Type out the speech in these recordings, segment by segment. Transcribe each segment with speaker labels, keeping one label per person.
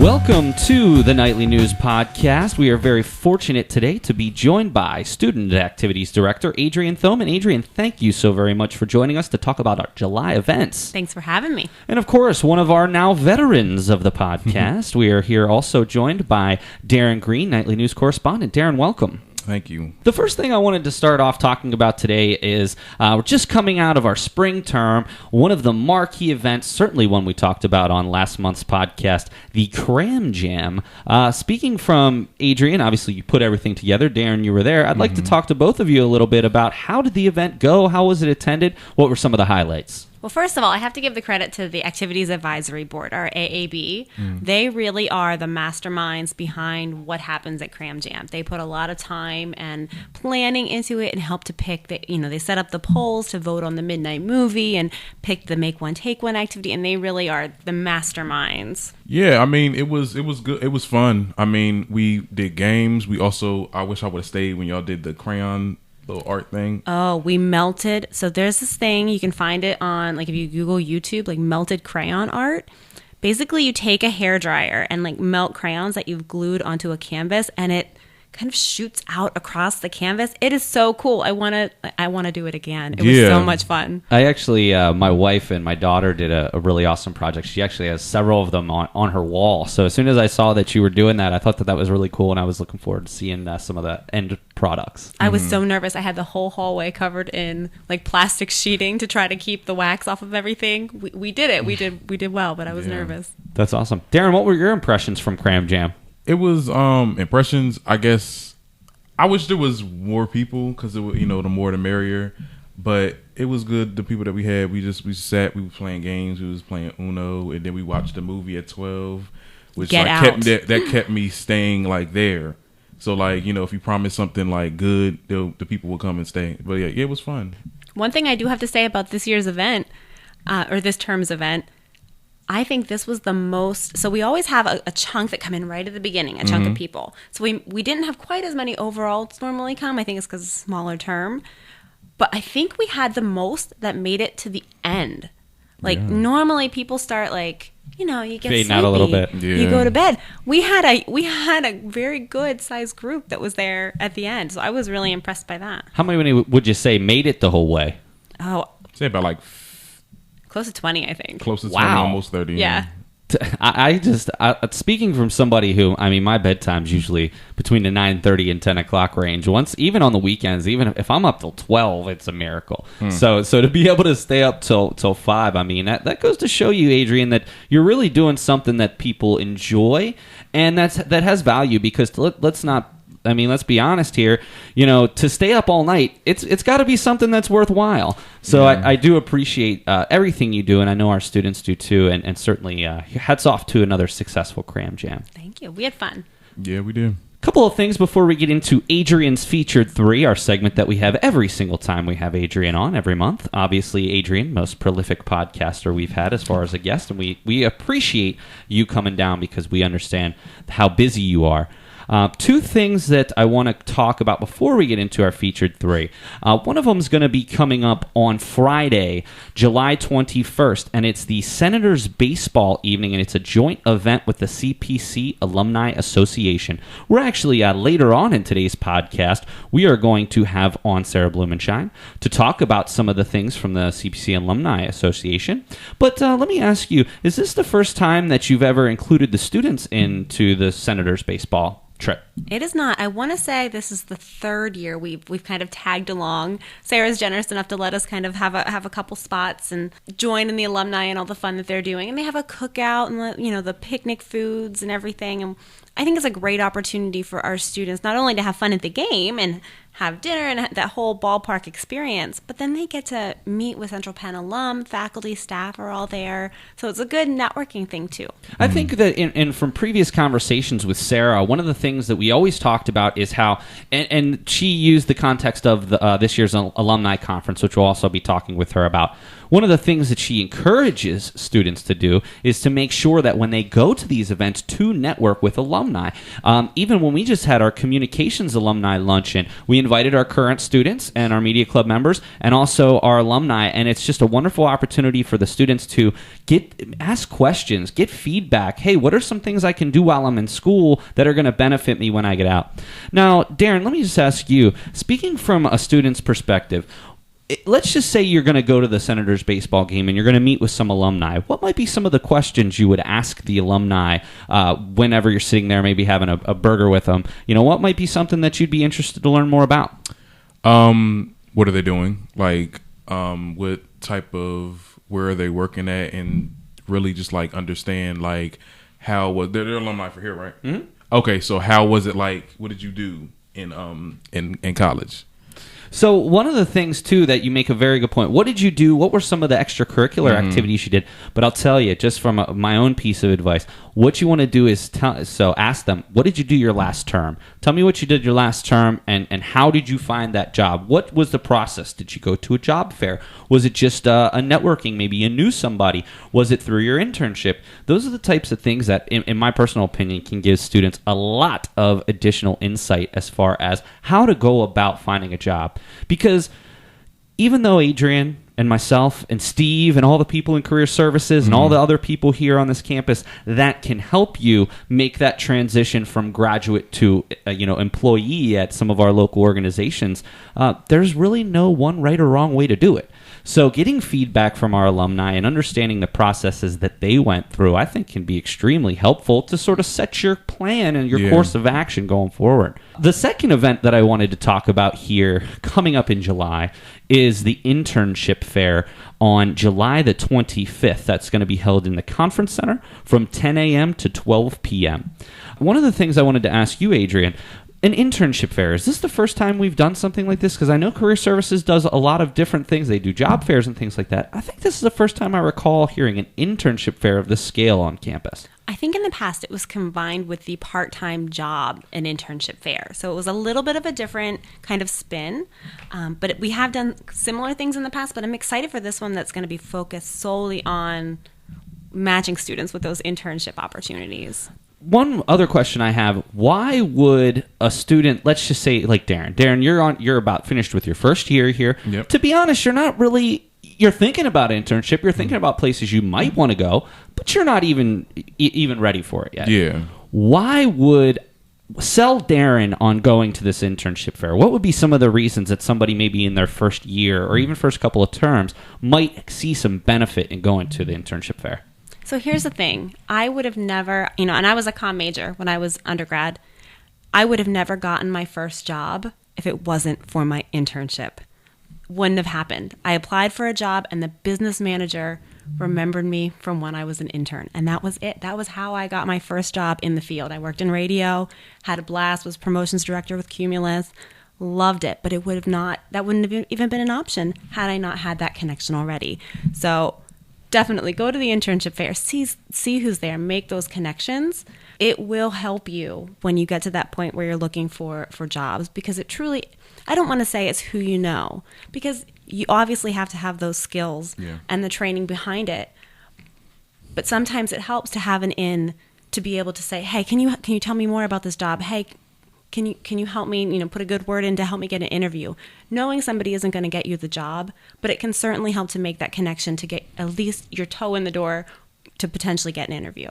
Speaker 1: Welcome to the Nightly News Podcast. We are very fortunate today to be joined by Student Activities Director Adrienne Thoman. Adrienne, thank you so very much for joining us to talk about our July events.
Speaker 2: Thanks for having me.
Speaker 1: And of course, one of our now veterans of the podcast. We are here also joined by Darren Green, Nightly News Correspondent. Darren, welcome.
Speaker 3: Thank you.
Speaker 1: The first thing I wanted to start off talking about today is we're just coming out of our spring term. One of the marquee events, certainly one we talked about on last month's podcast, the Cram Jam. Speaking from Adrienne, obviously you put everything together. Darren, you were there. I'd like to talk to both of you a little bit about how did the event go? How was it attended? What were some of the highlights?
Speaker 2: Well, first of all, I have to give the credit to the Activities Advisory Board, our AAB. They really are the masterminds behind what happens at Cram Jam. They put a lot of time and planning into it and help to pick they set up the polls to vote on the midnight movie and pick the make one, take one activity, and they really are the masterminds.
Speaker 3: Yeah, I mean, it was good. It was fun. I mean, we did games. We also, I wish I would have stayed when y'all did the crayon little art thing.
Speaker 2: Oh, we melted. So there's this thing, you can find it on, like if you Google YouTube, like melted crayon art. Basically, you take a hairdryer and like melt crayons that you've glued onto a canvas, and it kind of shoots out across the canvas. It is so cool. I want to do it again. It was so much fun.
Speaker 1: I actually, my wife and my daughter did a really awesome project. She actually has several of them on her wall. So as soon as I saw that you were doing that, I thought that was really cool, and I was looking forward to seeing some of the end products.
Speaker 2: I was so nervous. I had the whole hallway covered in like plastic sheeting to try to keep the wax off of everything. We did it. We did well, but I was nervous.
Speaker 1: That's awesome. Darren, what were your impressions from Cram Jam?
Speaker 3: It was impressions. I guess I wish there was more people because the more the merrier. But it was good. The people that we had, we sat, we were playing games, we was playing Uno, and then we watched the movie at 12, which kept me staying like there. So like if you promise something like good, the people will come and stay. But yeah, it was fun.
Speaker 2: One thing I do have to say about this year's event, or this term's event, I think this was the most. So we always have a chunk that come in right at the beginning, a chunk of people. So we didn't have quite as many overall normally come. I think it's because it's a smaller term. But I think we had the most that made it to the end. Like normally people start like, you get
Speaker 1: fading
Speaker 2: sleepy,
Speaker 1: out a little bit.
Speaker 2: Yeah. You go to bed. We had a very good sized group that was there at the end. So I was really impressed by that.
Speaker 1: How many would you say made it the whole way?
Speaker 2: Oh,
Speaker 3: say about like
Speaker 2: close to 20, I think.
Speaker 3: Close to 20, almost 30.
Speaker 2: Yeah.
Speaker 1: I speaking from somebody who, I mean, my bedtime's usually between the 9:30 and 10 o'clock range. Even on the weekends, even if I'm up till 12, it's a miracle. So to be able to stay up till 5, I mean, that goes to show you, Adrienne, that you're really doing something that people enjoy, and that has value, because let's be honest here, to stay up all night, it's got to be something that's worthwhile. So I do appreciate everything you do, and I know our students do too, and certainly hats off to another successful Cram Jam.
Speaker 2: Thank you. We had fun.
Speaker 3: Yeah, we did.
Speaker 1: Couple of things before we get into Adrienne's Featured 3, our segment that we have every single time we have Adrienne on every month. Obviously, Adrienne, most prolific podcaster we've had as far as a guest, and we appreciate you coming down because we understand how busy you are. Two things that I want to talk about before we get into our Featured 3. One of them is going to be coming up on Friday, July 21st, and it's the Senators Baseball Evening, and it's a joint event with the CPC Alumni Association. We're actually, later on in today's podcast, we are going to have on Sarah Blumenschein to talk about some of the things from the CPC Alumni Association. But let me ask you, is this the first time that you've ever included the students into the Senators Baseball trip?
Speaker 2: It is not. I want to say this is the third year we've kind of tagged along. Sarah's generous enough to let us kind of have a couple spots and join in the alumni and all the fun that they're doing. And they have a cookout and the picnic foods and everything. And I think it's a great opportunity for our students not only to have fun at the game and have dinner and that whole ballpark experience, but then they get to meet with Central Penn alum, faculty, staff are all there. So it's a good networking thing too.
Speaker 1: I think that in from previous conversations with Sarah, one of the things that we always talked about is how, and she used the context of this year's alumni conference, which we'll also be talking with her about, one of the things that she encourages students to do is to make sure that when they go to these events to network with alumni. Even when we just had our communications alumni luncheon, we invited our current students and our media club members and also our alumni, and it's just a wonderful opportunity for the students to ask questions, get feedback. Hey, what are some things I can do while I'm in school that are going to benefit me when I get out? Now, Darren, let me just ask you, speaking from a student's perspective, let's just say you're going to go to the Senators baseball game and you're going to meet with some alumni. What might be some of the questions you would ask the alumni whenever you're sitting there, maybe having a burger with them? What might be something that you'd be interested to learn more about?
Speaker 3: What are they doing? Like, what type of, where are they working at? And really just like understand like how was they're alumni for here, right? Mm-hmm. Okay, so how was it like? What did you do in college?
Speaker 1: So one of the things, too, that you make a very good point. What did you do? What were some of the extracurricular activities you did? But I'll tell you, just from my own piece of advice, what you want to do is ask them, what did you do your last term? Tell me what you did your last term, and how did you find that job? What was the process? Did you go to a job fair? Was it just a networking? Maybe you knew somebody. Was it through your internship? Those are the types of things that, in my personal opinion, can give students a lot of additional insight as far as how to go about finding a job. Because even though Adrienne and myself and Steve and all the people in career services and all the other people here on this campus that can help you make that transition from graduate to employee at some of our local organizations, there's really no one right or wrong way to do it. So getting feedback from our alumni and understanding the processes that they went through, I think, can be extremely helpful to sort of set your plan and your course of action going forward. The second event that I wanted to talk about here, coming up in July, is the Internship Fair on July the 25th. That's going to be held in the Conference Center from 10 a.m. to 12 p.m. One of the things I wanted to ask you, Adrienne, an internship fair. Is this the first time we've done something like this? Because I know Career Services does a lot of different things. They do job fairs and things like that. I think this is the first time I recall hearing an internship fair of this scale on campus.
Speaker 2: I think in the past it was combined with the part-time job and internship fair. So it was a little bit of a different kind of spin. But we have done similar things in the past, but I'm excited for this one that's going to be focused solely on matching students with those internship opportunities.
Speaker 1: One other question I have, why would a student, let's just say like Darren, you're about finished with your first year here.
Speaker 3: Yep.
Speaker 1: To be honest, you're thinking about internship, you're thinking about places you might want to go, but you're not even ready for it yet.
Speaker 3: Yeah.
Speaker 1: Why would sell Darren on going to this internship fair? What would be some of the reasons that somebody maybe in their first year or even first couple of terms might see some benefit in going to the internship fair?
Speaker 2: So here's the thing. I would have never, and I was a comm major when I was undergrad. I would have never gotten my first job if it wasn't for my internship. Wouldn't have happened. I applied for a job and the business manager remembered me from when I was an intern. And that was it. That was how I got my first job in the field. I worked in radio, had a blast, was promotions director with Cumulus, loved it. But that wouldn't have even been an option had I not had that connection already. So definitely go to the internship fair, see who's there, make those connections. It will help you when you get to that point where you're looking for jobs, because it truly, I don't want to say it's who you know, because you obviously have to have those skills and the training behind it. But sometimes it helps to have an in to be able to say, hey, can you tell me more about this job? Hey, can you help me, put a good word in to help me get an interview? Knowing somebody isn't going to get you the job, but it can certainly help to make that connection to get at least your toe in the door to potentially get an interview.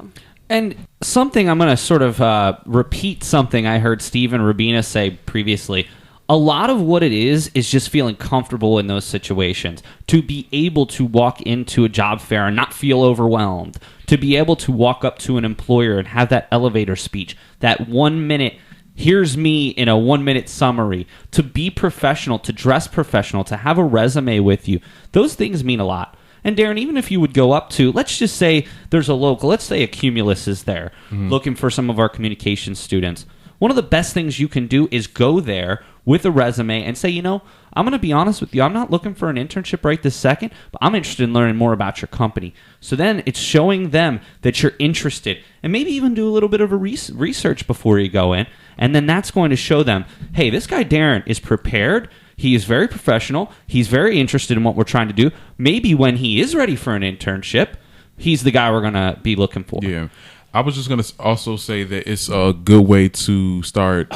Speaker 1: And something I'm going to sort of repeat something I heard Stephen Rabina say previously. A lot of what it is just feeling comfortable in those situations. To be able to walk into a job fair and not feel overwhelmed. To be able to walk up to an employer and have that elevator speech. That 1 minute, here's me in a 1 minute summary. To be professional, to dress professional, to have a resume with you. Those things mean a lot. And Darren, even if you would go up to, let's just say there's a local, let's say a Cumulus is there looking for some of our communications students. One of the best things you can do is go there with a resume and say, I'm going to be honest with you. I'm not looking for an internship right this second, but I'm interested in learning more about your company. So then it's showing them that you're interested, and maybe even do a little bit of a research before you go in. And then that's going to show them, hey, this guy Darren is prepared. He is very professional. He's very interested in what we're trying to do. Maybe when he is ready for an internship, he's the guy we're going to be looking for.
Speaker 3: Yeah. I was just going to also say that it's a good way to start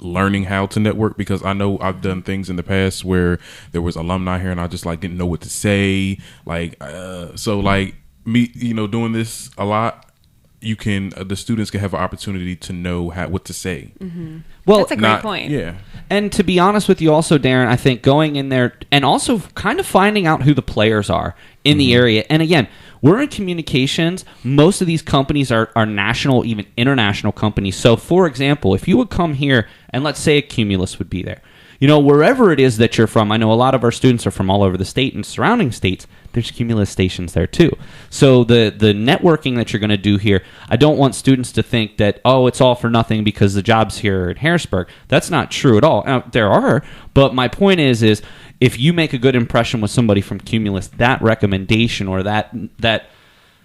Speaker 3: learning how to network, because I know I've done things in the past where there was alumni here and I just like didn't know what to say. Like, so like me, doing this a lot, you can, the students can have an opportunity to know what to say.
Speaker 2: Mm-hmm.
Speaker 1: Well,
Speaker 2: that's a great point.
Speaker 3: Yeah.
Speaker 1: And to be honest with you also, Darren, I think going in there and also kind of finding out who the players are in the area. And again, we're in communications. Most of these companies are national, even international companies. So, for example, if you would come here and let's say a Cumulus would be there, wherever it is that you're from, I know a lot of our students are from all over the state and surrounding states. There's Cumulus stations there too. So the networking that you're going to do here, I don't want students to think that, it's all for nothing because the job's here in Harrisburg. That's not true at all. Now, there are, but my point is if you make a good impression with somebody from Cumulus, that recommendation or that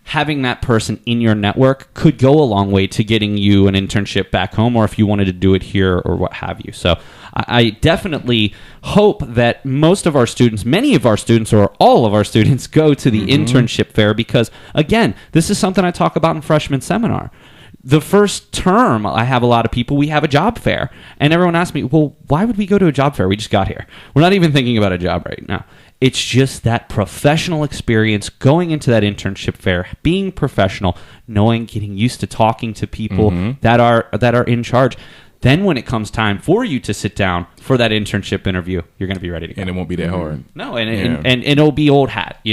Speaker 1: having that person in your network could go a long way to getting you an internship back home, or if you wanted to do it here or what have you. So I definitely hope that most of our students, many of our students, or all of our students go to the internship fair, because, again, this is something I talk about in freshman seminar. The first term, I have a lot of people, we have a job fair. And everyone asks me, well, why would we go to a job fair? We just got here. We're not even thinking about a job right now. It's just that professional experience, going into that internship fair, being professional, knowing, getting used to talking to people that are in charge. Then when it comes time for you to sit down for that internship interview, you're going to be ready to go.
Speaker 3: And it won't be that hard.
Speaker 1: No, and it'll be old hat,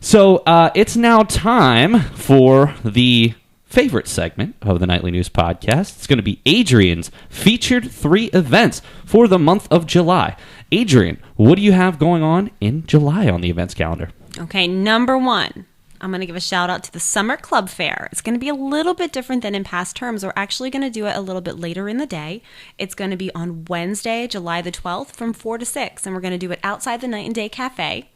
Speaker 1: So it's now time for the favorite segment of the Nightly News Podcast. It's going to be Adrienne's featured 3 events for the month of July. Adrienne, what do you have going on in July on the events calendar?
Speaker 2: Okay, number 1. I'm going to give a shout out to the Summer Club Fair. It's going to be a little bit different than in past terms. We're actually going to do it a little bit later in the day. It's going to be on Wednesday, July the 12th from 4 to 6, and we're going to do it outside the Night and Day Cafe.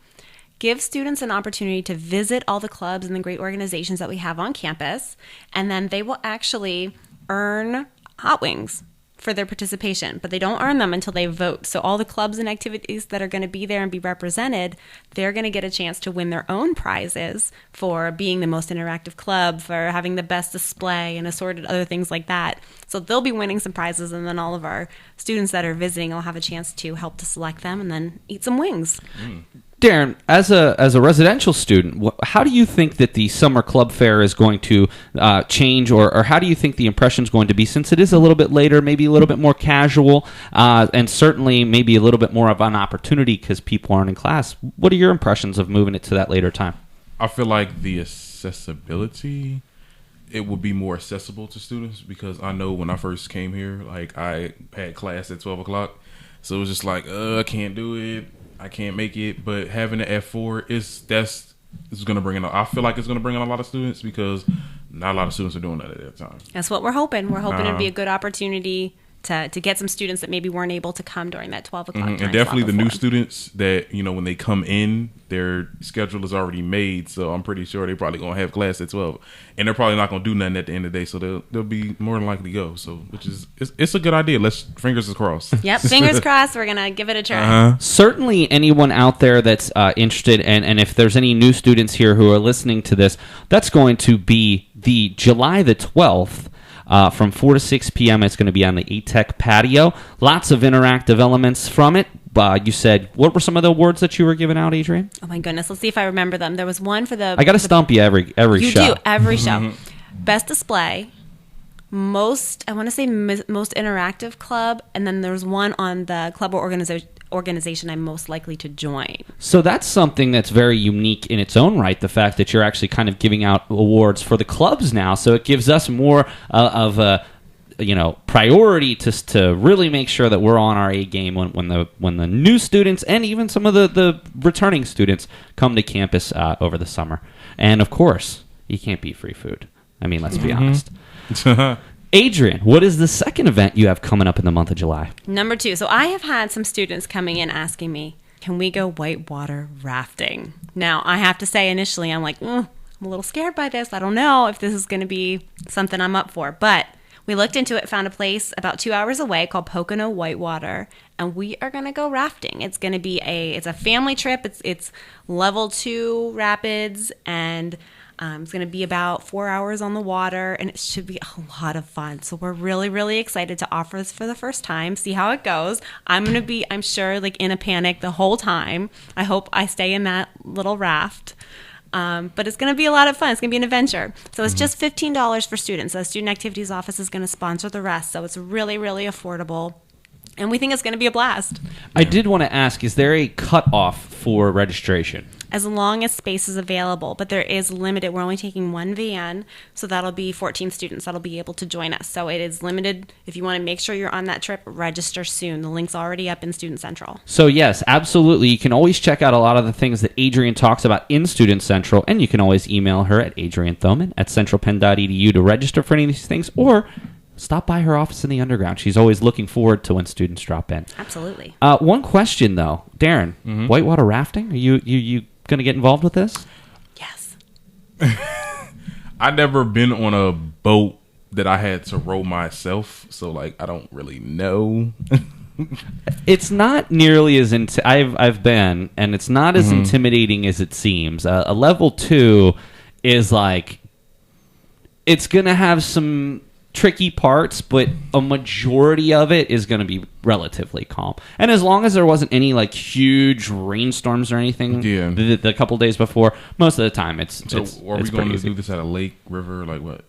Speaker 2: Give students an opportunity to visit all the clubs and the great organizations that we have on campus, and then they will actually earn hot wings for their participation, but they don't earn them until they vote. So all the clubs and activities that are going to be there and be represented, they're going to get a chance to win their own prizes for being the most interactive club, for having the best display, and assorted other things like that. So they'll be winning some prizes, and then all of our students that are visiting will have a chance to help to select them and then eat some wings.
Speaker 1: Darren, as a residential student, how do you think that the summer club fair is going to change, or how do you think the impression is going to be, since it is a little bit later, maybe a little bit more casual, and certainly maybe a little bit more of an opportunity because people aren't in class? What are your impressions of moving it to that later time?
Speaker 3: I feel like the accessibility, it would be more accessible to students, because I know when I first came here, like I had class at 12 o'clock, so it was just like, I can't do it. I can't make it, but having it at 4 is going to bring in. I feel like it's going to bring in a lot of students, because not a lot of students are doing that at that time.
Speaker 2: That's what we're hoping. We're hoping it'd be a good opportunity to get some students that maybe weren't able to come during that 12 o'clock time.
Speaker 3: And definitely the new students that, when they come in, their schedule is already made, so I'm pretty sure they're probably going to have class at 12, and they're probably not going to do nothing at the end of the day, so they'll be more than likely to go. So, which is it's a good idea. Fingers crossed.
Speaker 2: Yep, fingers crossed. We're gonna give it a try.
Speaker 1: Certainly, anyone out there that's interested, and if there's any new students here who are listening to this, that's going to be the July the 12th. From 4 to 6 p.m. It's going to be on the ATEC patio. Lots of interactive elements from it. You said, what were some of the awards that you were giving out, Adrienne?
Speaker 2: Oh my goodness, let's see if I remember them. There was one for the...
Speaker 1: I got to stump you every show.
Speaker 2: You do, every show. Best display, most interactive club, and then there's one on the club or organization I'm most likely to join. So
Speaker 1: that's something that's very unique in its own right, the fact that you're actually kind of giving out awards for the clubs now, so it gives us more of a priority to really make sure that we're on our A game when the new students and even some of the returning students come to campus over the summer. And of course, you can't beat free food. I mean, let's be honest. Adrienne, what is the second event you have coming up in the month of July?
Speaker 2: Number 2. So I have had some students coming in asking me, can we go whitewater rafting? Now, I have to say initially, I'm like, I'm a little scared by this. I don't know if this is going to be something I'm up for. But We looked into it, found a place about 2 hours away called Pocono Whitewater, and we are going to go rafting. It's going to be it's a family trip. It's level 2 rapids, and it's going to be about 4 hours on the water, and it should be a lot of fun. So we're really, really excited to offer this for the first time, see how it goes. I'm going to be, I'm sure, like in a panic the whole time. I hope I stay in that little raft. But it's going to be a lot of fun. It's going to be an adventure. So it's just $15 for students. The Student Activities Office is going to sponsor the rest. So it's really, really affordable. And we think it's going to be a blast.
Speaker 1: I did want to ask, is there a cutoff for registration?
Speaker 2: As long as space is available, but there is limited. We're only taking one van, so that'll be 14 students that'll be able to join us. So it is limited. If you want to make sure you're on that trip, register soon. The link's already up in Student Central.
Speaker 1: So yes, absolutely. You can always check out a lot of the things that Adrienne talks about in Student Central, and you can always email her at Adrienne Thoman at centralpenn.edu to register for any of these things, or stop by her office in the underground. She's always looking forward to when students drop in.
Speaker 2: Absolutely.
Speaker 1: One question, though. Darren, whitewater rafting? Are you going to get involved with this?
Speaker 2: Yes.
Speaker 3: I've never been on a boat that I had to row myself, so like I don't really know.
Speaker 1: It's not nearly as I've been, and it's not as intimidating as it seems. A level 2 is like, it's going to have some tricky parts, but a majority of it is going to be relatively calm. And as long as there wasn't any like huge rainstorms or anything the couple days before, most of the time are we going to do
Speaker 3: this at a lake, river, like what?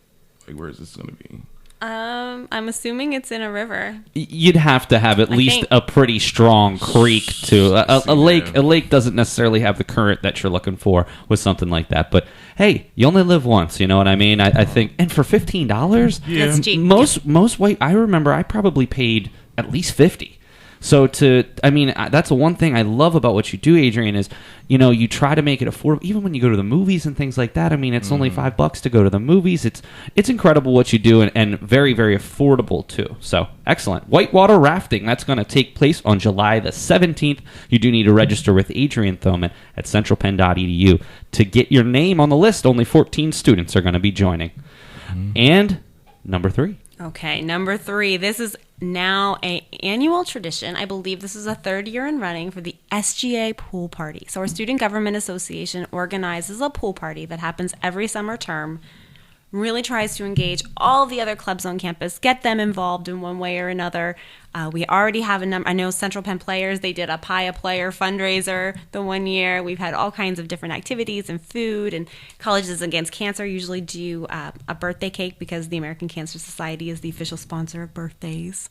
Speaker 3: Like where is this going to be?
Speaker 2: I'm assuming it's in a river.
Speaker 1: You'd have to have at least a pretty strong creek to a lake. A lake doesn't necessarily have the current that you're looking for with something like that. But hey, you only live once. You know what I mean? I think, and for $15,
Speaker 2: that's cheap.
Speaker 1: Most white. I remember I probably paid at least $50. So that's the one thing I love about what you do, Adrienne, is, you try to make it affordable. Even when you go to the movies and things like that, I mean, it's only $5 to go to the movies. It's incredible what you do, and very, very affordable too. So excellent. Whitewater rafting, that's going to take place on July the 17th. You do need to register with Adrienne Thoman at centralpenn.edu to get your name on the list. Only 14 students are going to be joining. And number 3.
Speaker 2: Okay, number 3. This is now an annual tradition. I believe this is a 3rd year in running for the SGA pool party. So our Student Government Association organizes a pool party that happens every summer term. Really tries to engage all the other clubs on campus, get them involved in one way or another. We already have a number. I know Central Penn Players, they did a Pie a Player fundraiser the one year. We've had all kinds of different activities and food, and Colleges Against Cancer usually do a birthday cake because the American Cancer Society is the official sponsor of birthdays.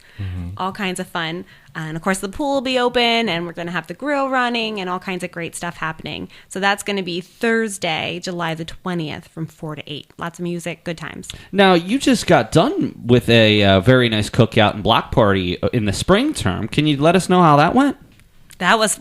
Speaker 2: All kinds of fun. And of course, the pool will be open, and we're going to have the grill running and all kinds of great stuff happening. So that's going to be Thursday, July the 20th from 4 to 8. Lots of music, good times.
Speaker 1: Now, you just got done with a very nice cookout and block party in the spring term. Can you let us know how that went?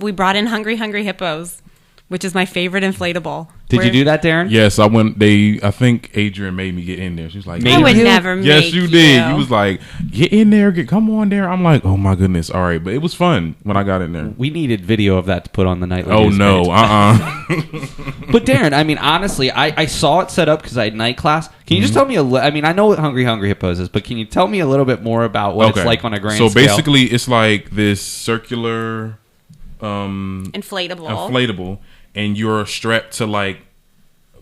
Speaker 2: We brought in Hungry Hungry Hippos, which is my favorite inflatable.
Speaker 1: Did you do that, Darren?
Speaker 3: Yes, I went. I think Adrienne made me get in there. She was like,
Speaker 2: I would never make
Speaker 3: Yes, you did. You was like, get in there, come on there. I'm like, oh my goodness, all right. But it was fun when I got in there.
Speaker 1: We needed video of that to put on the nightly
Speaker 3: Oh
Speaker 1: news
Speaker 3: no,
Speaker 1: page. But Darren, I mean, honestly, I saw it set up because I had night class. Can you just tell me I mean, I know what Hungry Hungry Hippos is, but can you tell me a little bit more about what it's like on a grand scale?
Speaker 3: So basically, it's like this circular inflatable, and you're strapped to like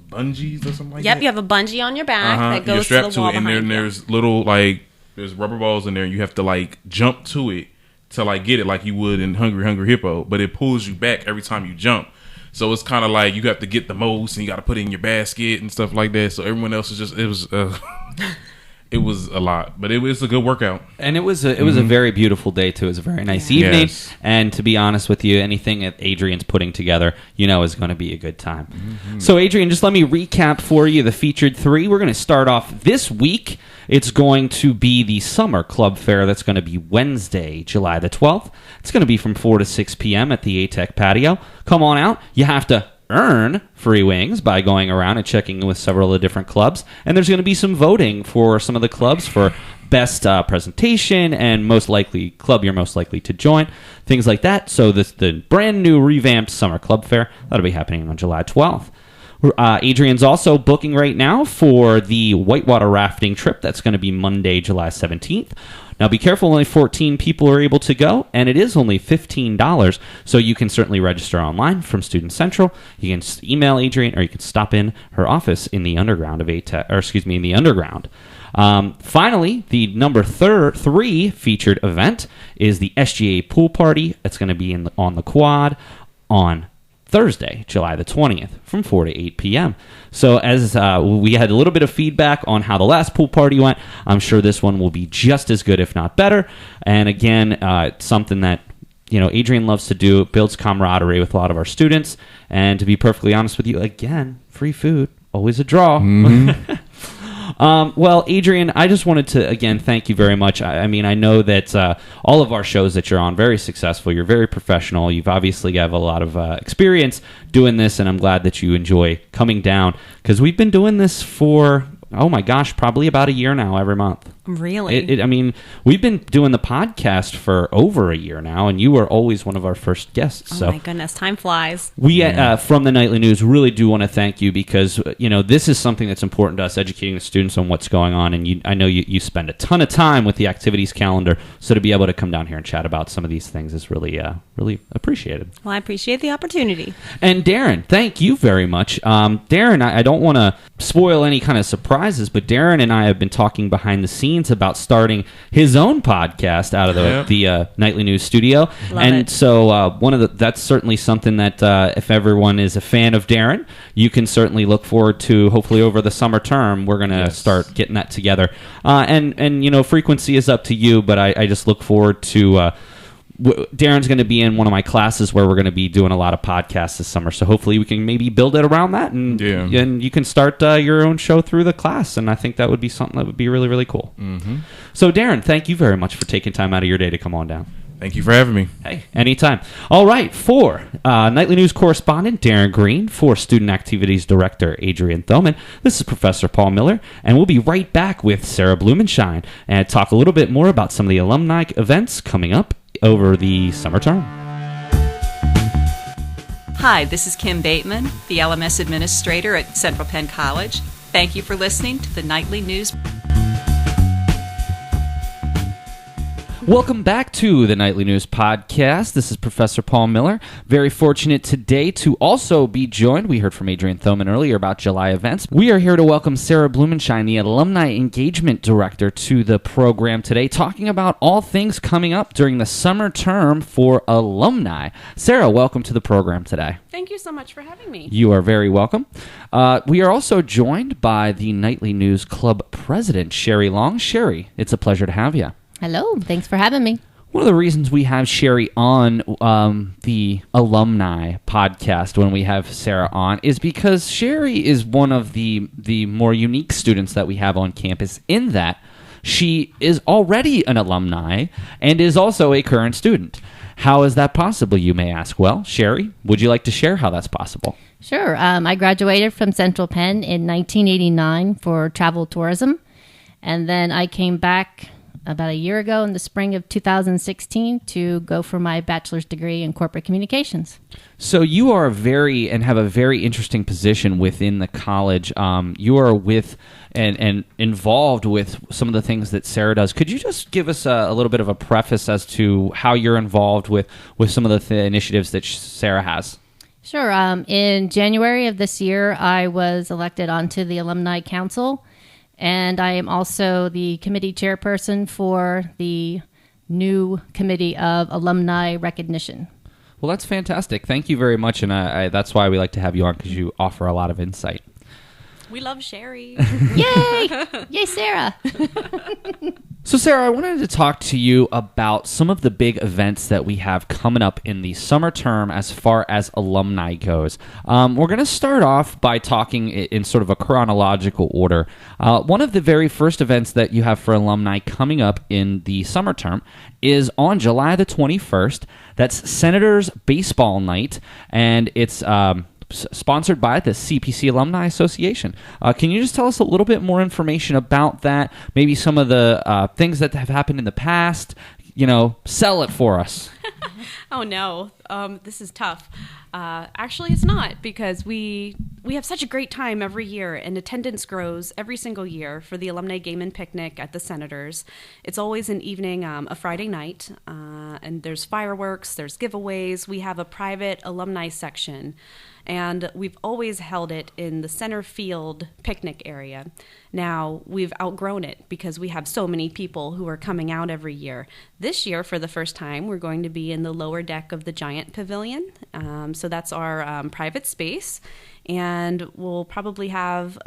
Speaker 3: bungees or something like that.
Speaker 2: Yep, you have a bungee on your back that goes
Speaker 3: you're strapped
Speaker 2: to the wall
Speaker 3: to it, and then there's little there's rubber balls in there, and you have to like jump to it to like get it like you would in Hungry Hungry Hippo, but it pulls you back every time you jump. So it's kind of like you have to get the most, and you got to put it in your basket and stuff like that. So everyone else is just it was a lot, but it was a good workout. And
Speaker 1: it was a very beautiful day too. It was a very nice evening. Yes. And to be honest with you, anything that Adrienne's putting together, is going to be a good time. So Adrienne, just let me recap for you the featured 3. We're going to start off this week. It's going to be the Summer Club Fair. That's going to be Wednesday, July the 12th. It's going to be from 4 to 6 p.m. at the ATEC patio. Come on out. You have to earn free wings by going around and checking in with several of the different clubs. And there's going to be some voting for some of the clubs for best presentation and most likely club you're most likely to join, things like that. So the brand new revamped Summer Club Fair, that'll be happening on July 12th. Adrienne's also booking right now for the whitewater rafting trip. That's going to be Monday, July 17th. Now, be careful, only 14 people are able to go, and it is only $15, so you can certainly register online from Student Central. You can email Adrienne, or you can stop in her office in the underground of in the underground. Finally, the number 3 featured event is the SGA pool party. It's going to be on the quad on Thursday, July the 20th, from 4 to 8 p.m. So as we had a little bit of feedback on how the last pool party went, I'm sure this one will be just as good, if not better. And again, it's something that Adrienne loves to do. It builds camaraderie with a lot of our students. And to be perfectly honest with you, again, free food, always a draw. Mm-hmm. Well, Adrienne, I just wanted to, again, thank you very much. I mean, I know that all of our shows that you're on, very successful. You're very professional. You've obviously have a lot of experience doing this, and I'm glad that you enjoy coming down, because we've been doing this for, oh my gosh, probably about a year now, every month.
Speaker 2: Really?
Speaker 1: I mean, we've been doing the podcast for over a year now, and you were always one of our first guests.
Speaker 2: Oh, my goodness. Time flies.
Speaker 1: We, from the Nightly News, really do want to thank you, because, this is something that's important to us, educating the students on what's going on, and I know you spend a ton of time with the activities calendar, so to be able to come down here and chat about some of these things is really, really appreciated.
Speaker 2: Well, I appreciate the opportunity.
Speaker 1: And Darren, thank you very much. Darren, I don't want to spoil any kind of surprises, but Darren and I have been talking behind the scenes about starting his own podcast out of the Nightly News studio.
Speaker 2: Love it.
Speaker 1: So that's certainly something that if everyone is a fan of Darren, you can certainly look forward to. Hopefully over the summer term, we're going to start getting that together. And frequency is up to you, but I just look forward to Darren's going to be in one of my classes where we're going to be doing a lot of podcasts this summer. So hopefully we can maybe build it around that, and you can start your own show through the class. And I think that would be something that would be really, really cool. Mm-hmm. So Darren, thank you very much for taking time out of your day to come on down.
Speaker 3: Thank you for having me.
Speaker 1: Hey, anytime. All right, for Nightly News correspondent Darren Green, for Student Activities Director Adrienne Thoman, this is Professor Paul Miller, and we'll be right back with Sarah Blumenschein and talk a little bit more about some of the alumni events coming up over the summer term.
Speaker 4: Hi, this is Kim Bateman, the LMS Administrator at Central Penn College. Thank you for listening to the Nightly News.
Speaker 1: Welcome back to the Nightly News Podcast. This is Professor Paul Miller. Very fortunate today to also be joined. We heard from Adrienne Thoman earlier about July events. We are here to welcome Sarah Blumenschein, the Alumni Engagement Director, to the program today, talking about all things coming up during the summer term for alumni. Sarah, welcome to the program today.
Speaker 5: Thank you so much for having me.
Speaker 1: You are very welcome. We are also joined by the Nightly News Club President, Sherry Long. Sherry, it's a pleasure to have you.
Speaker 6: Hello. Thanks for having me.
Speaker 1: One of the reasons we have Sherry on the alumni podcast when we have Sarah on is because Sherry is one of the more unique students that we have on campus, in that she is already an alumni and is also a current student. How is that possible, you may ask? Well, Sherry, would you like to share how that's possible?
Speaker 6: Sure. I graduated from Central Penn in 1989 for travel tourism, and then I came back about a year ago in the spring of 2016 to go for my bachelor's degree in corporate communications.
Speaker 1: So you are have a very interesting position within the college. You are with and involved with some of the things that Sarah does. Could you just give us a little bit of a preface as to how you're involved with some of the initiatives that Sarah has?
Speaker 6: Sure. In January of this year, I was elected onto the Alumni Council, and I am also the committee chairperson for the new Committee of Alumni Recognition.
Speaker 1: Well, that's fantastic. Thank you very much, and that's why we like to have you on, because you offer a lot of insight.
Speaker 5: We love Sherry.
Speaker 6: Yay! Yay, Sarah!
Speaker 1: So, Sarah, I wanted to talk to you about some of the big events that we have coming up in the summer term as far as alumni goes. We're going to start off by talking in sort of a chronological order. One of the very first events that you have for alumni coming up in the summer term is on July the 21st. That's Senators Baseball Night, and it's sponsored by the CPC Alumni Association. Can you just tell us a little bit more information about that? Maybe some of the things that have happened in the past. Sell it for us.
Speaker 5: Oh no, this is tough. Actually, it's not, because we have such a great time every year, and attendance grows every single year for the alumni game and picnic at the Senators. It's always an evening, a Friday night, and there's fireworks, there's giveaways. We have a private alumni section, and we've always held it in the center field picnic area. Now, we've outgrown it because we have so many people who are coming out every year. This year, for the first time, we're going to be in the lower deck of the Giant Pavilion. So that's our private space, and we'll probably have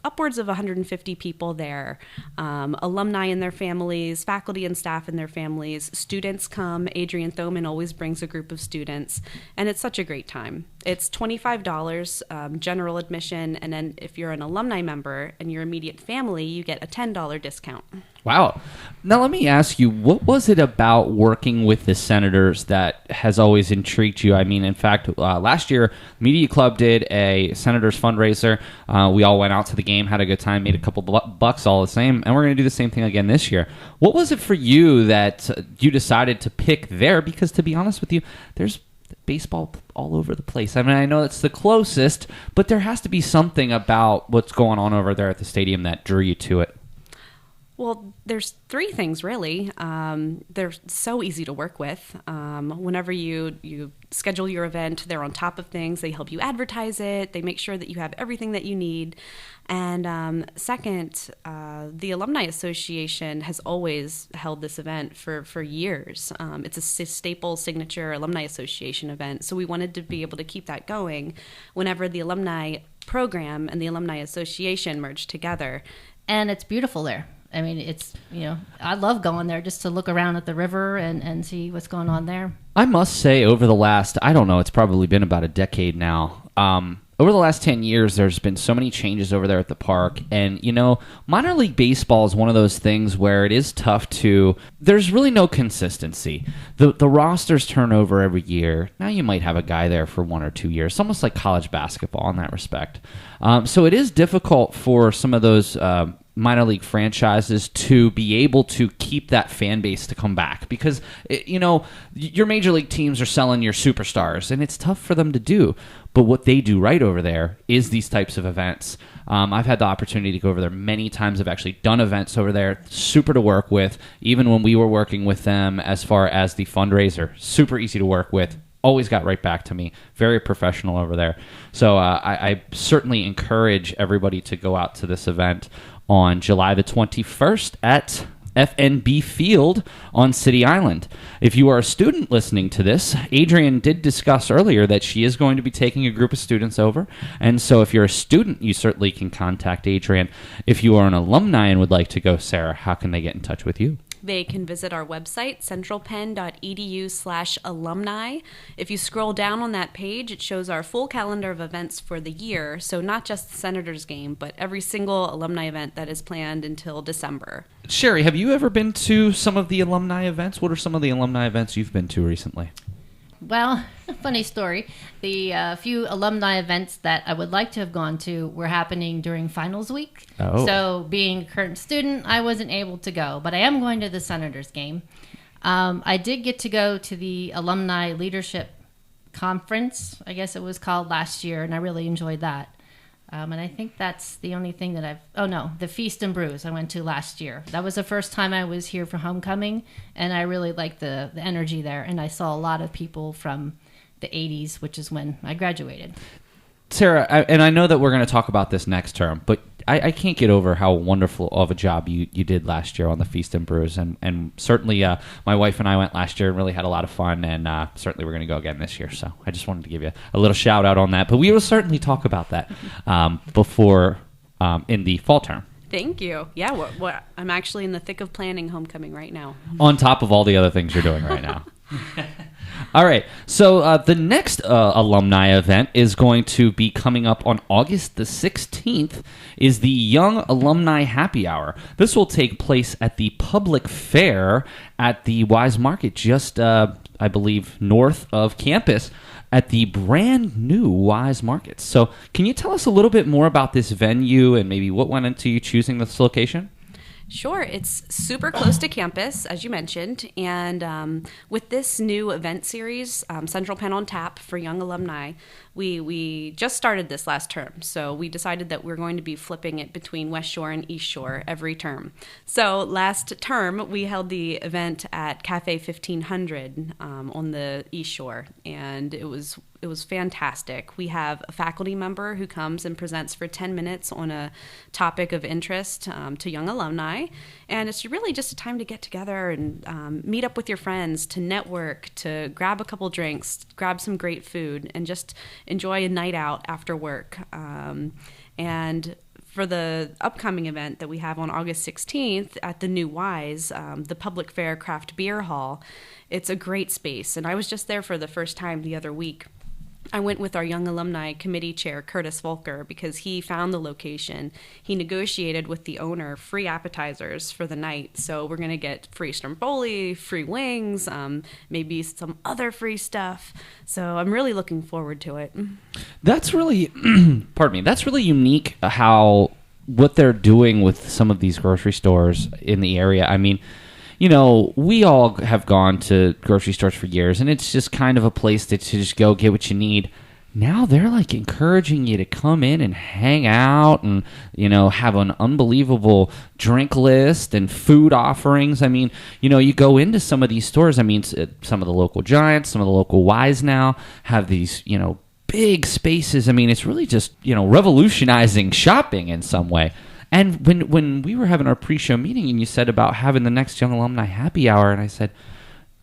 Speaker 5: upwards of 150 people there. Alumni and their families, faculty and staff and their families, students come. Adrienne Thoman always brings a group of students, and it's such a great time. It's $25 general admission, and then if you're an alumni member and your immediate family, you get a $10 discount.
Speaker 1: Wow. Now, let me ask you, what was it about working with the Senators that has always intrigued you? I mean, in fact, last year, Media Club did a Senators fundraiser. We all went out to the game, had a good time, made a couple bucks all the same, and we're going to do the same thing again this year. What was it for you that you decided to pick there? Because, to be honest with you, there's baseball all over the place. I mean, I know it's the closest, but there has to be something about what's going on over there at the stadium that drew you to it.
Speaker 5: Well, there's three things, really. They're so easy to work with. Whenever you schedule your event, they're on top of things. They help you advertise it. They make sure that you have everything that you need. And second, the Alumni Association has always held this event for years. It's a staple signature Alumni Association event. So we wanted to be able to keep that going whenever the Alumni Program and the Alumni Association merged together.
Speaker 6: And it's beautiful there. I mean, it's, I love going there just to look around at the river and see what's going on there.
Speaker 1: I must say, over the last, I don't know, it's probably been about a decade now. Over the last 10 years, there's been so many changes over there at the park. And, minor league baseball is one of those things where it is tough there's really no consistency. The rosters turn over every year. Now you might have a guy there for 1 or 2 years. It's almost like college basketball in that respect. So it is difficult for some of those minor league franchises to be able to keep that fan base to come back, because your major league teams are selling your superstars, and it's tough for them to do. But what they do right over there is these types of events. I've had the opportunity to go over there many times. I've actually done events over there. Super to work with. Even when we were working with them as far as the fundraiser, super easy to work with. Always got right back to me. Very professional over there. So I certainly encourage everybody to go out to this event on July the 21st at FNB Field on City Island. If you are a student listening to this, Adrienne did discuss earlier that she is going to be taking a group of students over. And so if you're a student, you certainly can contact Adrienne. If you are an alumni and would like to go, Sarah, how can they get in touch with you?
Speaker 5: They can visit our website, centralpenn.edu/alumni. If you scroll down on that page, it shows our full calendar of events for the year. So not just the Senators game, but every single alumni event that is planned until December.
Speaker 1: Sherry, have you ever been to some of the alumni events? What are some of the alumni events you've been to recently?
Speaker 6: Well, funny story. The few alumni events that I would like to have gone to were happening during finals week.
Speaker 1: Oh.
Speaker 6: So being a current student, I wasn't able to go. But I am going to the Senators game. I did get to go to the Alumni Leadership Conference, I guess it was called, last year, and I really enjoyed that. And I think that's the only thing that the Feast and Brews I went to last year. That was the first time I was here for homecoming, and I really liked the energy there. And I saw a lot of people from the 80s, which is when I graduated.
Speaker 1: Sarah, and I know that we're going to talk about this next term, but I can't get over how wonderful of a job you did last year on the Feast and Brews. And certainly my wife and I went last year and really had a lot of fun, and certainly we're going to go again this year. So I just wanted to give you a little shout out on that. But we will certainly talk about that before in the fall term.
Speaker 5: Thank you. Yeah, I'm actually in the thick of planning homecoming right now.
Speaker 1: On top of all the other things you're doing right now. All right, so the next alumni event is going to be coming up on August the 16th, is the Young Alumni Happy Hour. This will take place at the public fair at the Wise Market, just, I believe, north of campus at the brand new Wise Market. So can you tell us a little bit more about this venue and maybe what went into you choosing this location?
Speaker 5: Sure. It's super close to campus, as you mentioned. And with this new event series, Central Penn on Tap for Young Alumni, we just started this last term. So we decided that we're going to be flipping it between West Shore and East Shore every term. So last term, we held the event at Cafe 1500 on the East Shore. And it was fantastic. We have a faculty member who comes and presents for 10 minutes on a topic of interest to young alumni. And it's really just a time to get together and meet up with your friends, to network, to grab a couple drinks, grab some great food, and just enjoy a night out after work. And for the upcoming event that we have on August 16th at the new Wise, the Public Fair Craft Beer Hall, it's a great space. And I was just there for the first time the other week. I went with our Young Alumni Committee Chair, Curtis Volker, because he found the location. He negotiated with the owner free appetizers for the night. So we're going to get free stromboli, free wings, maybe some other free stuff. So I'm really looking forward to it.
Speaker 1: That's really, pardon me, that's really unique how what they're doing with some of these grocery stores in the area. I mean, you know, we all have gone to grocery stores for years, and it's just kind of a place to just go get what you need. Now they're like encouraging you to come in and hang out and, you know, have an unbelievable drink list and food offerings. I mean, you know, you go into some of these stores. I mean, some of the local Giants, some of the local Ys now have these, you know, big spaces. I mean, it's really just, you know, revolutionizing shopping in some way. And when we were having our pre-show meeting and you said about having the next Young Alumni happy hour, and I said,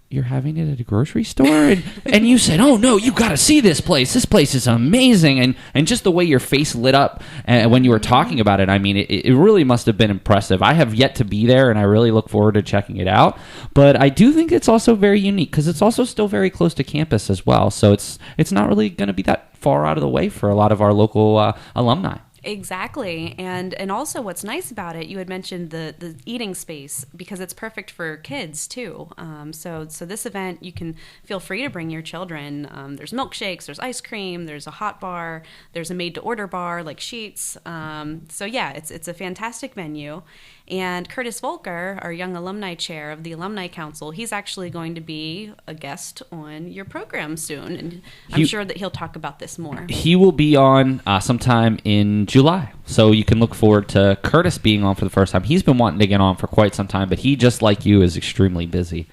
Speaker 1: you're having it at a grocery store? And you said, oh, no, you got to see this place. This place is amazing. And just the way your face lit up when you were talking about it, I mean, it really must have been impressive. I have yet to be there, and I really look forward to checking it out. But I do think it's also very unique because it's also still very close to campus as well. So it's not really going to be that far out of the way for a lot of our local alumni.
Speaker 5: Exactly. And also what's nice about it, you had mentioned the eating space, because it's perfect for kids too. So this event, you can feel free to bring your children. There's milkshakes, there's ice cream, there's a hot bar, there's a made-to-order bar like Sheets. So yeah, it's a fantastic venue. And Curtis Volker, our Young Alumni Chair of the Alumni Council, he's actually going to be a guest on your program soon. And I'm sure that he'll talk about this more. He
Speaker 1: will be on sometime in July. So you can look forward to Curtis being on for the first time. He's been wanting to get on for quite some time, but he, just like you, is extremely busy.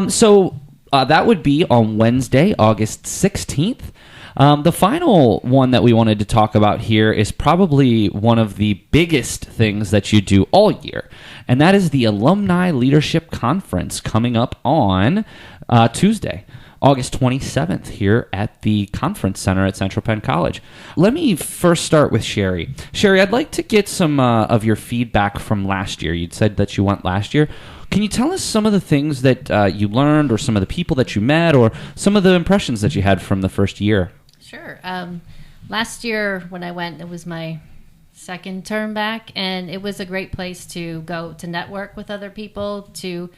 Speaker 1: So that would be on Wednesday, August 16th. The final one that we wanted to talk about here is probably one of the biggest things that you do all year, and that is the Alumni Leadership Conference coming up on Tuesday, August 27th, here at the Conference Center at Central Penn College. Let me first start with Sherry. Sherry, I'd like to get some of your feedback from last year. You'd said that you went last year. Can you tell us some of the things that you learned, or some of the people that you met, or some of the impressions that you had from the first year?
Speaker 6: Sure. Last year when I went, it was my second term back, and it was a great place to go to network with other people, to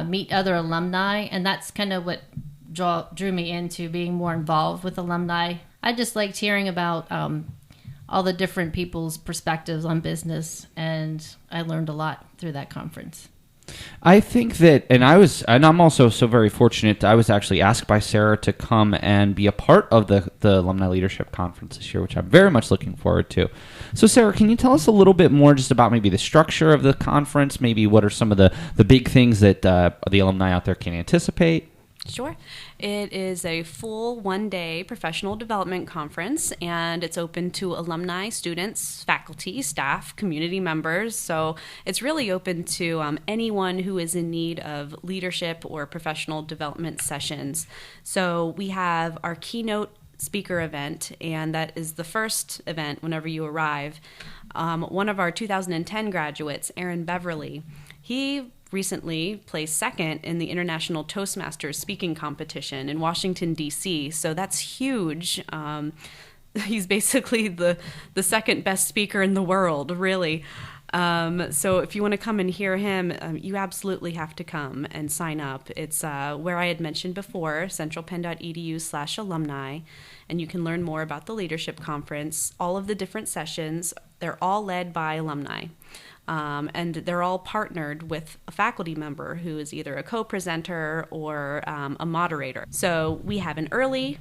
Speaker 6: meet other alumni, and that's kind of what drew me into being more involved with alumni. I just liked hearing about all the different people's perspectives on business, and I learned a lot through that conference.
Speaker 1: I think that, and I'm also so very fortunate. I was actually asked by Sarah to come and be a part of the Alumni Leadership Conference this year, which I'm very much looking forward to. So, Sarah, can you tell us a little bit more just about maybe the structure of the conference? Maybe what are some of the big things that the alumni out there can anticipate?
Speaker 5: Sure. It is a full one-day professional development conference, and it's open to alumni, students, faculty, staff, community members. So it's really open to anyone who is in need of leadership or professional development sessions. So we have our keynote speaker event, and that is the first event whenever you arrive. One of our 2010 graduates, Aaron Beverly, he recently placed second in the International Toastmasters speaking competition in Washington, D.C., so that's huge. He's basically the second best speaker in the world, really. So if you want to come and hear him, you absolutely have to come and sign up. It's where I had mentioned before, centralpenn.edu/alumni, and you can learn more about the Leadership Conference. All of the different sessions, they're all led by alumni. And they're all partnered with a faculty member who is either a co-presenter or a moderator. So we have an early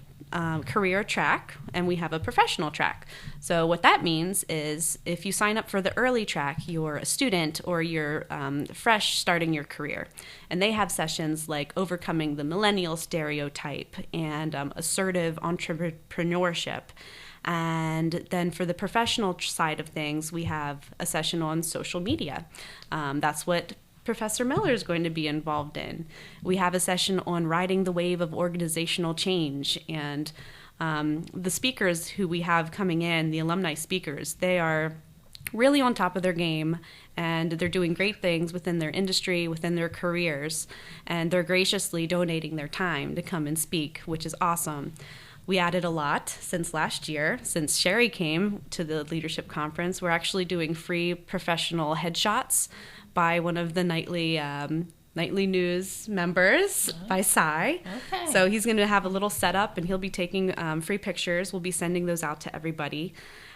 Speaker 5: career track and we have a professional track. So what that means is if you sign up for the early track, you're a student or you're fresh starting your career. And they have sessions like overcoming the millennial stereotype and assertive entrepreneurship. And then for the professional side of things, we have a session on social media. That's what Professor Miller is going to be involved in. We have a session on riding the wave of organizational change. And the speakers who we have coming in, the alumni speakers, they are really on top of their game, and they're doing great things within their industry, within their careers, and they're graciously donating their time to come and speak, which is awesome. We added a lot since last year. Since Sherry came to the leadership conference, we're actually doing free professional headshots by one of the nightly news members, by Cy.
Speaker 6: Okay.
Speaker 5: So he's going to have a little setup, and he'll be taking free pictures. We'll be sending those out to everybody.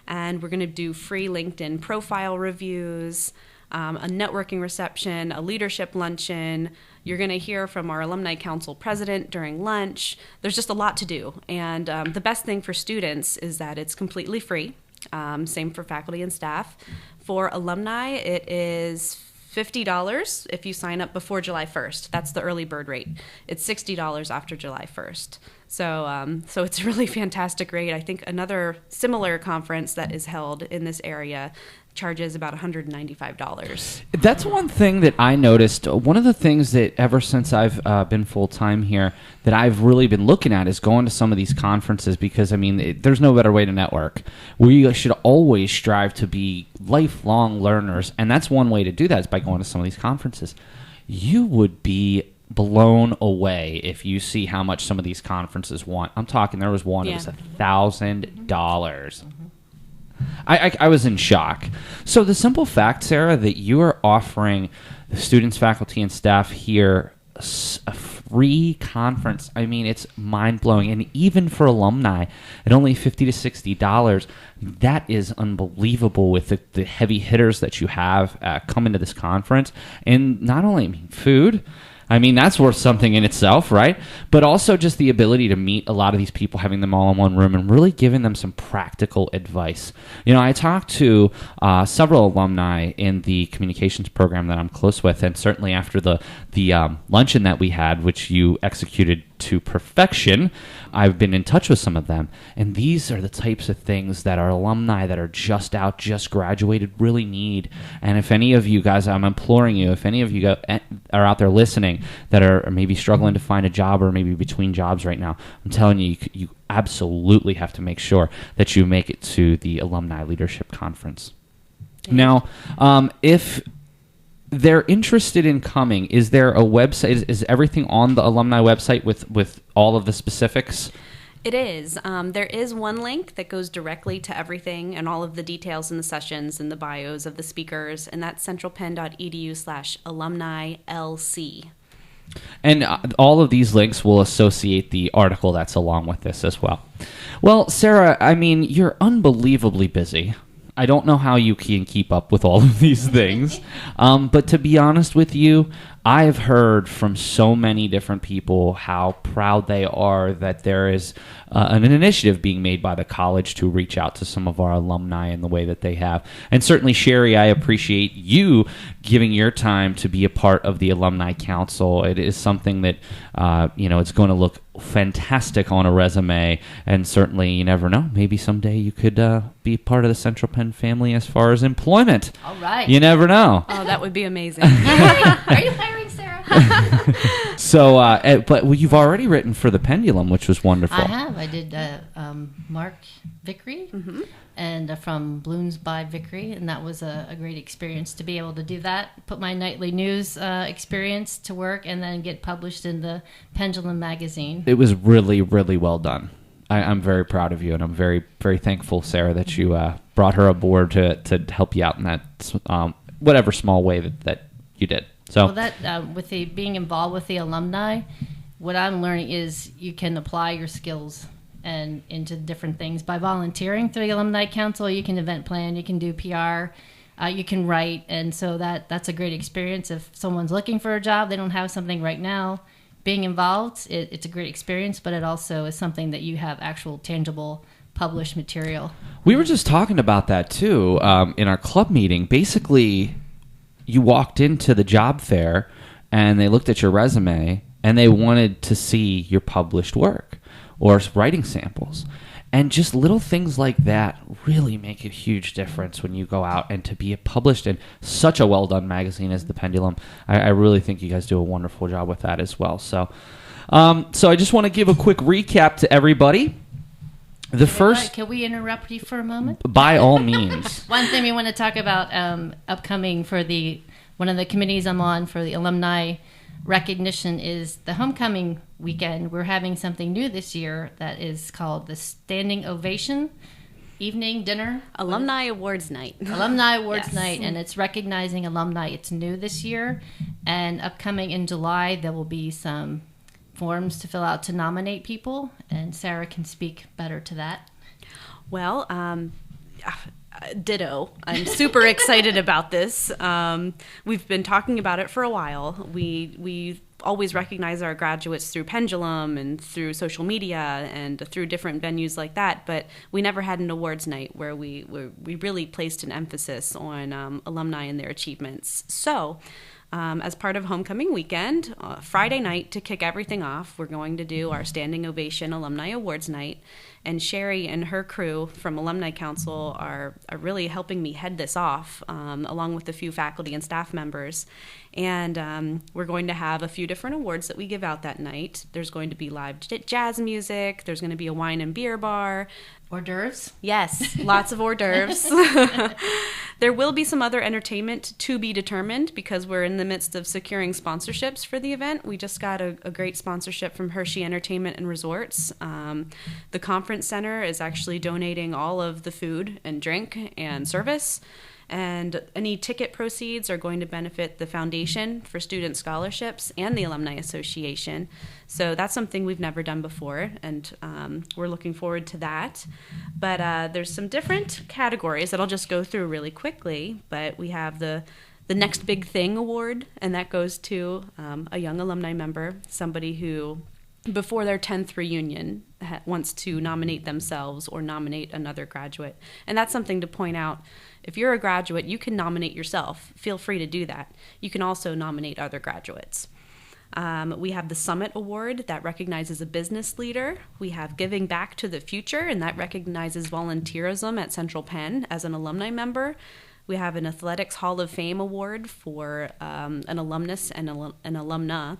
Speaker 5: And we're going to do free LinkedIn profile reviews, a networking reception, a leadership luncheon. You're going to hear from our Alumni Council president during lunch. There's just a lot to do. And the best thing for students is that it's completely free. Same for faculty and staff. For alumni, it is $50 if you sign up before July 1st. That's the early bird rate. It's $60 after July 1st. So it's a really fantastic rate. I think another similar conference that is held in this area charges about $195.
Speaker 1: That's one thing that I noticed. One of the things that ever since I've been full-time here that I've really been looking at is going to some of these conferences because, I mean, there's no better way to network. We should always strive to be lifelong learners, and that's one way to do that is by going to some of these conferences. You would be blown away if you see how much some of these conferences want. I'm talking, there was one, it was $1,000. I was in shock. So the simple fact, Sarah, that you are offering the students, faculty, and staff here a free conference, I mean, it's mind-blowing. And even for alumni, at only $50 to $60, that is unbelievable with the heavy hitters that you have coming to this conference. And not only, I mean, food, I mean, that's worth something in itself, right? But also just the ability to meet a lot of these people, having them all in one room and really giving them some practical advice. You know, I talked to several alumni in the communications program that I'm close with, and certainly after the luncheon that we had, which you executed to perfection, I've been in touch with some of them. And these are the types of things that our alumni that are just out, just graduated really need. And if any of you guys, I'm imploring you, if any of you are out there listening that are maybe struggling to find a job or maybe between jobs right now, I'm telling you, you absolutely have to make sure that you make it to the Alumni Leadership Conference. Now, if they're interested in coming, is there a website? Is everything on the alumni website with all of the specifics?
Speaker 5: It is. There is one link that goes directly to everything and all of the details in the sessions and the bios of the speakers, and that's centralpenn.edu/alumni-lc.
Speaker 1: And all of these links will associate the article that's along with this as well. Well, Sarah, I mean, you're unbelievably busy. I don't know how you can keep up with all of these things. But to be honest with you, I've heard from so many different people how proud they are that there is an initiative being made by the college to reach out to some of our alumni in the way that they have. And certainly, Sherry, I appreciate you giving your time to be a part of the Alumni Council. It is something that, it's going to look fantastic on a resume. And certainly, you never know, maybe someday you could be part of the Central Penn family as far as employment.
Speaker 6: All right.
Speaker 1: You never know.
Speaker 5: Oh, that would be amazing.
Speaker 6: Are you hiring, Sarah?
Speaker 1: So, but you've already written for the Pendulum, which was wonderful.
Speaker 6: I have. I did Mark Vickery and from Blooms by Vickery, and that was a great experience to be able to do that, put my nightly news experience to work, and then get published in the Pendulum magazine.
Speaker 1: It was really, really well done. I'm very proud of you, and I'm very, very thankful, Sarah, that you brought her aboard to help you out in that whatever small way that you did. So,
Speaker 6: well, that with the being involved with the alumni, what I'm learning is you can apply your skills and into different things by volunteering through the Alumni Council. You can event plan, you can do PR, You can write, and so that's a great experience. If someone's looking for a job, they don't have something right now, being involved, it's a great experience, but it also is something that you have actual tangible published material.
Speaker 1: We were just talking about that too in our club meeting. Basically, you walked into the job fair and they looked at your resume and they wanted to see your published work or writing samples. And just little things like that really make a huge difference when you go out, and to be published in such a well-done magazine as the Pendulum. I really think you guys do a wonderful job with that as well. So I just want to give a quick recap to everybody.
Speaker 6: Can we interrupt you for a moment?
Speaker 1: By all means.
Speaker 6: One thing we want to talk about upcoming for one of the committees I'm on for the alumni recognition is the homecoming weekend. We're having something new this year that is called the Standing Ovation Evening Dinner.
Speaker 2: Alumni Awards Night.
Speaker 6: Alumni Awards
Speaker 2: Yes.
Speaker 6: Night, and it's recognizing alumni. It's new this year, and upcoming in July there will be some forms to fill out to nominate people, and Sarah can speak better to that.
Speaker 5: Well, ditto. I'm super excited about this. We've been talking about it for a while. We always recognize our graduates through Pendulum and through social media and through different venues like that, but we never had an awards night where we really placed an emphasis on alumni and their achievements. So as part of homecoming weekend, Friday night, to kick everything off, we're going to do our Standing Ovation Alumni Awards Night. And Sherry and her crew from Alumni Council are really helping me head this off, along with a few faculty and staff members. And we're going to have a few different awards that we give out that night. There's going to be live jazz music. There's going to be a wine and beer bar.
Speaker 6: Hors d'oeuvres?
Speaker 5: Yes, lots of hors d'oeuvres. There will be some other entertainment to be determined because we're in the midst of securing sponsorships for the event. We just got a great sponsorship from Hershey Entertainment and Resorts. The conference center is actually donating all of the food and drink and service. And any ticket proceeds are going to benefit the Foundation for Student Scholarships and the Alumni Association. So that's something we've never done before, and we're looking forward to that. But there's some different categories that I'll just go through really quickly. But we have the Next Big Thing Award, and that goes to a young alumni member, somebody who, before their 10th reunion, wants to nominate themselves or nominate another graduate. And that's something to point out. If you're a graduate, you can nominate yourself. Feel free to do that. You can also nominate other graduates. We have the Summit Award that recognizes a business leader. We have Giving Back to the Future, and that recognizes volunteerism at Central Penn as an alumni member. We have an Athletics Hall of Fame Award for an alumnus and an alumna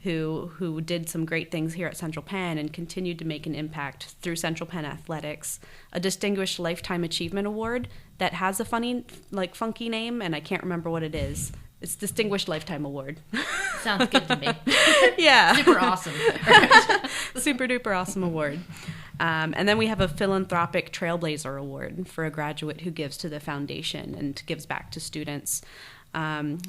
Speaker 5: who did some great things here at Central Penn and continued to make an impact through Central Penn athletics. A Distinguished Lifetime Achievement Award that has a funky name, and I can't remember what it is. It's Distinguished Lifetime Award.
Speaker 6: Sounds good to me.
Speaker 5: Yeah.
Speaker 6: Super awesome.
Speaker 5: Super duper awesome award. And then we have a Philanthropic Trailblazer Award for a graduate who gives to the foundation and gives back to students.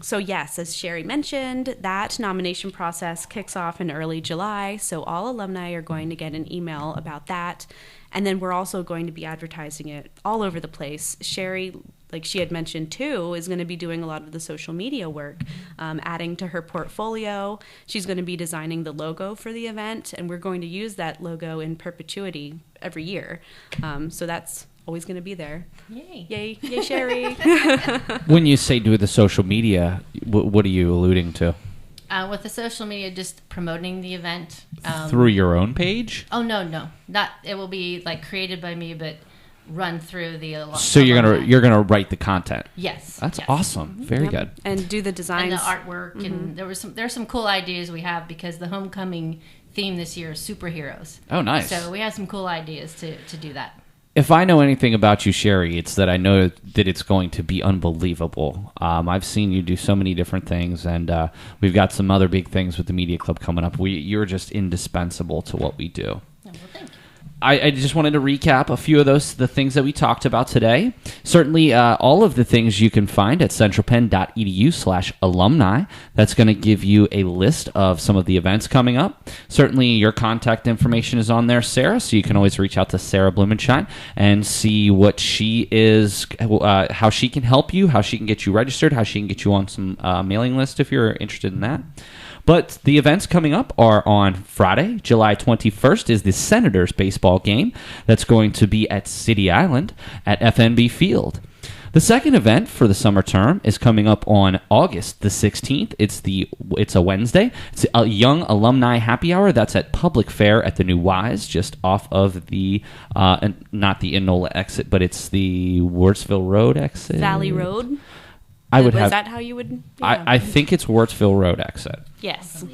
Speaker 5: So yes, as Sherry mentioned, that nomination process kicks off in early July. So all alumni are going to get an email about that. And then we're also going to be advertising it all over the place. Sherry, like she had mentioned too, is going to be doing a lot of the social media work, adding to her portfolio. She's going to be designing the logo for the event, and we're going to use that logo in perpetuity every year. So that's always going to be there.
Speaker 6: Yay,
Speaker 5: Sherry.
Speaker 1: When you say do the social media, what are you alluding to?
Speaker 6: With the social media, just promoting the event.
Speaker 1: Through your own page?
Speaker 6: Oh, no. Not, it will be like created by me, but run through the
Speaker 1: So you're gonna write the content?
Speaker 6: Yes.
Speaker 1: That's
Speaker 6: yes.
Speaker 1: awesome. Very good.
Speaker 5: And do the designs.
Speaker 6: And the artwork. And there's some cool ideas we have because the homecoming theme this year is superheroes.
Speaker 1: Oh, nice.
Speaker 6: So we have some cool ideas to do that.
Speaker 1: If I know anything about you, Sherry, it's that I know that it's going to be unbelievable. I've seen you do so many different things, and we've got some other big things with the Media Club coming up. You're just indispensable to what we do.
Speaker 6: Oh, well, thank you.
Speaker 1: I just wanted to recap a few of the things that we talked about today. Certainly, all of the things you can find at centralpenn.edu/alumni. That's going to give you a list of some of the events coming up. Certainly, your contact information is on there, Sarah, so you can always reach out to Sarah Blumenschein and see what she is, how she can help you, how she can get you registered, how she can get you on some mailing list if you're interested in that. But the events coming up are on Friday, July 21st, is the Senators baseball game. That's going to be at City Island at FNB Field. The second event for the summer term is coming up on August the 16th. It's a Wednesday. It's a Young Alumni Happy Hour. That's at Public Fair at the New Wise, just off of the, not the Enola exit, but it's the Wurtsville Road exit.
Speaker 5: Valley Road?
Speaker 1: Is
Speaker 5: that how you would? Yeah.
Speaker 1: I think it's Wurtsville Road exit.
Speaker 5: Yes.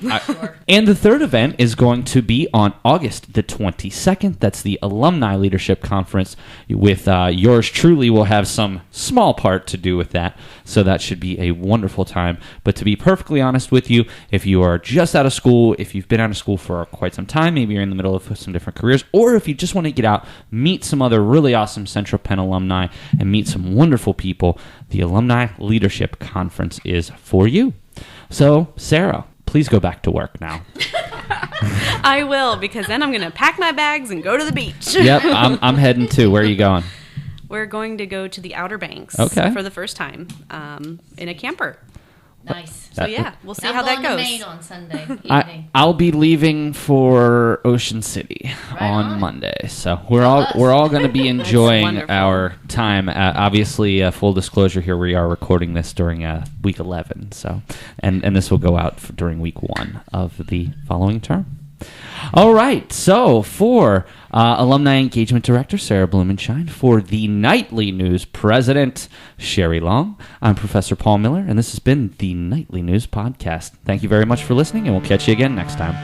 Speaker 1: And the third event is going to be on August the 22nd. That's the Alumni Leadership Conference with yours truly will have some small part to do with that. So that should be a wonderful time. But to be perfectly honest with you, if you are just out of school, if you've been out of school for quite some time, maybe you're in the middle of some different careers, or if you just want to get out, meet some other really awesome Central Penn alumni and meet some wonderful people, the Alumni Leadership Conference is for you. So, Sarah, please go back to work now.
Speaker 5: I will, because then I'm going to pack my bags and go to the beach.
Speaker 1: Yep, I'm heading too. Where are you going?
Speaker 5: We're going to go to the Outer Banks for the first time in a camper.
Speaker 6: Nice.
Speaker 5: So yeah, we'll see
Speaker 6: I'm
Speaker 5: how that
Speaker 6: going to
Speaker 5: goes.
Speaker 6: Maine on Sunday evening.
Speaker 1: I'll be leaving for Ocean City on Monday, so we're all going to be enjoying our time. Obviously, full disclosure here, we are recording this during week 11, so and this will go out during week 1 of the following term. All right, so for Alumni Engagement Director Sarah Blumenschein, for the Nightly News President Sherry Long, I'm Professor Paul Miller, and this has been the Nightly News Podcast. Thank you very much for listening, and we'll catch you again next time.